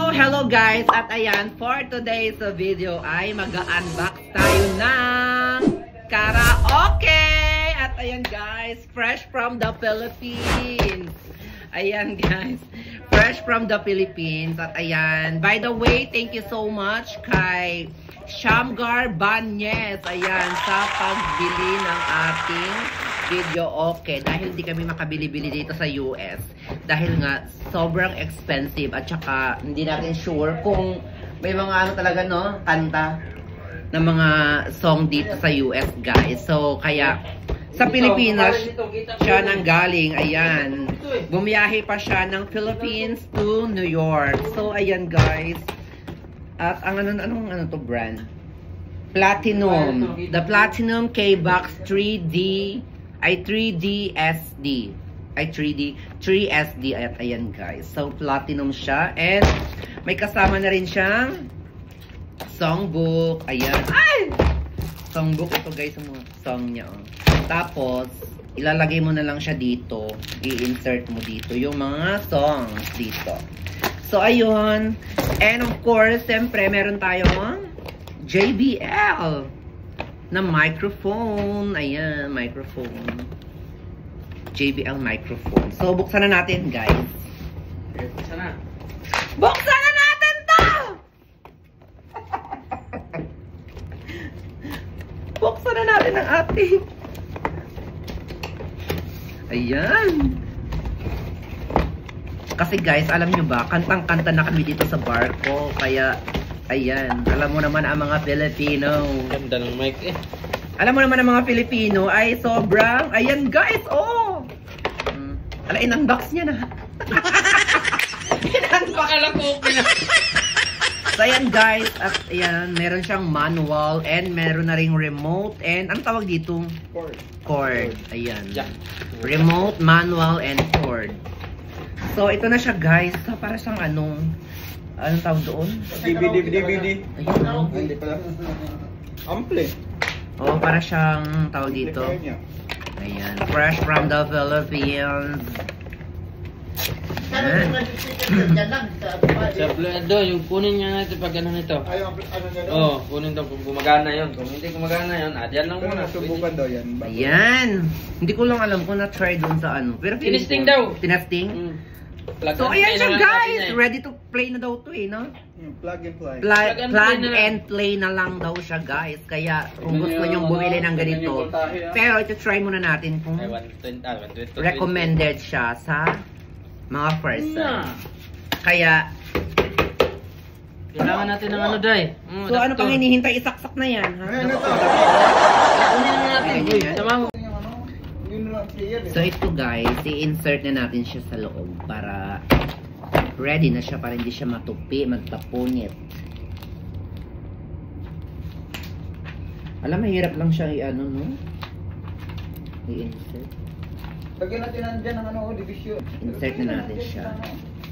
Hello guys! At ayan, for today's video ay mag-unbox tayo ng karaoke! At ayan guys, fresh from the Philippines! Ayan guys, fresh from the Philippines. At ayan, by the way, thank you so much kay Shamgar Banyes. Ayan, sa pagbili ng ating video okay. Dahil hindi kami makabili-bili dito sa US. Dahil nga, sobrang expensive. At saka, hindi natin sure kung may mga ano talaga, no? Kanta ng mga song dito sa US, guys. So, kaya, sa Pilipinas, siya nanggaling. Ayan. Bumiyahe pa siya ng Philippines to New York. So, ayan, guys. At ang anong to brand? Platinum. The Platinum K-Box 3D ay 3D ay 3SD at ayan guys. So platinum siya and may kasama na rin siyang songbook. Ayan. Ay! Songbook ito guys, ang mga song niya. Oh. Tapos ilalagay mo na lang siya dito. I-insert mo dito yung mga songs dito. So ayun. And of course, siyempre meron tayong JBL na microphone. Ayan, microphone. JBL microphone. So, buksan na natin, guys. Okay, buksan na. Buksan na natin to! Buksan na natin ang ating. Ayan. Kasi guys, alam nyo ba, kantang-kanta na kami dito sa barko. Kaya, ayan, alam mo naman ang mga Pilipino. Ganda ng mic eh. Alam mo naman ang mga Pilipino ay sobrang, ayan guys, oh! Ala, in-unbox niya na. In-unbox. Akala ko okay na. So ayan guys, at ayan, meron siyang manual and meron na ring remote and ang tawag dito? Cord. Ayan. Yeah. Remote, manual, and cord. So ito na siya guys. So, para siyang anong tawag doon? DVD. Ayun. Hindi pala. Ample. Oh, para siyang tawag dito. Ayan. Fresh from the Philippines. Ayan. Sa Blado, yung kunin niya natin pag ano nito. Ay, ano niya daw? Oo, kunin daw kung gumagana yun. Kung hindi gumagana yun, dyan lang Pero muna. nasubukan daw yan. Ayan. Hindi ko lang alam kung na-try doon sa ano. Pero Tinesting daw. Tinesting? Plug So, and ayan play siya na lang guys. natin eh. Ready to play na daw to eh, no? Plug and play. Plug and play na lang daw siya guys. Kaya kung gusto nyong bumili ng ganito. Pero ito try muna natin kung Ay, 120. recommended siya sa mga first time. Kaya, Kailangan natin ng ano, Day. so ano pang hinihintay? Isaksak na yan. Ha? Ano to? Kunin na natin. Ay, Uy, ganyan. samaho. Yun lang player eh. So ito guys, i-insert na natin siya sa loob para ready na siya para hindi siya matupi, magtapunit. Alam, mahirap lang siya i-ano, no? I-insert. Lagyan natin nandyan ng ano, division. Insert na natin siya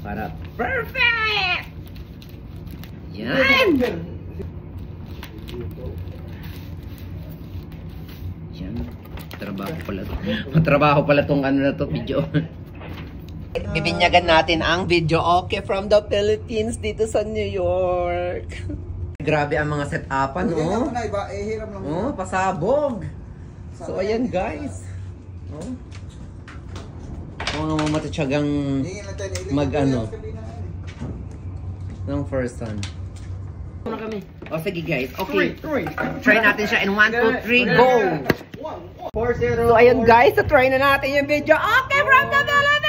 para perfect! Yan! Yan. Trabaho pala tong ano na to, video. Bibinyagan natin ang video okay from the Philippines dito sa New York. Grabe ang mga set-upan, no? Hiram lang. Oh, pasabog. So ayan guys. Oh. Mga matatsagang mag-ano ng first one. Muna kami. O sige guys, okay. Try natin siya in 1, 2, 3, go! 4-0. So ayun guys, try na natin yung video. Okay from the Philippines!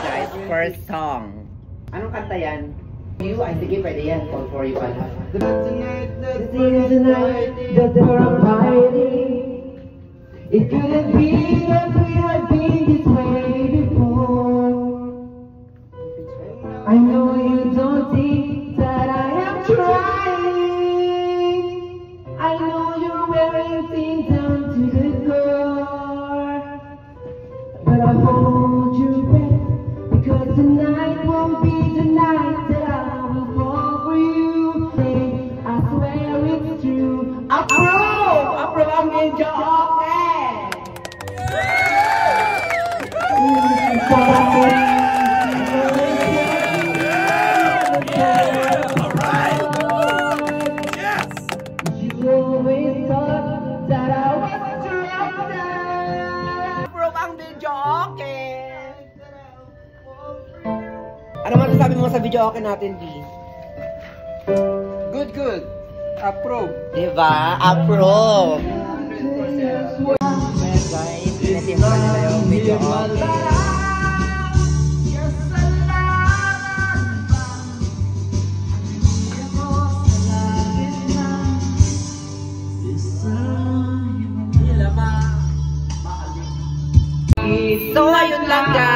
Guys, first song. Anong kanta yan? You? Ay sige, pwede yan. All for you pala. Tonight, that they were fighting. It couldn't be that we had been this way before. I know you don't think that I am trying. I know you're wearing things down to the core. But I hold you back because tonight won't be the night that I will fall for you. I swear it's true. Approve ang medyo okay. Ano masasabi mo sa video okay natin, B? Good, good. Approve. Diba? Approve! Well guys, pinatimpla nila yung video okay. So, ayun lang guys.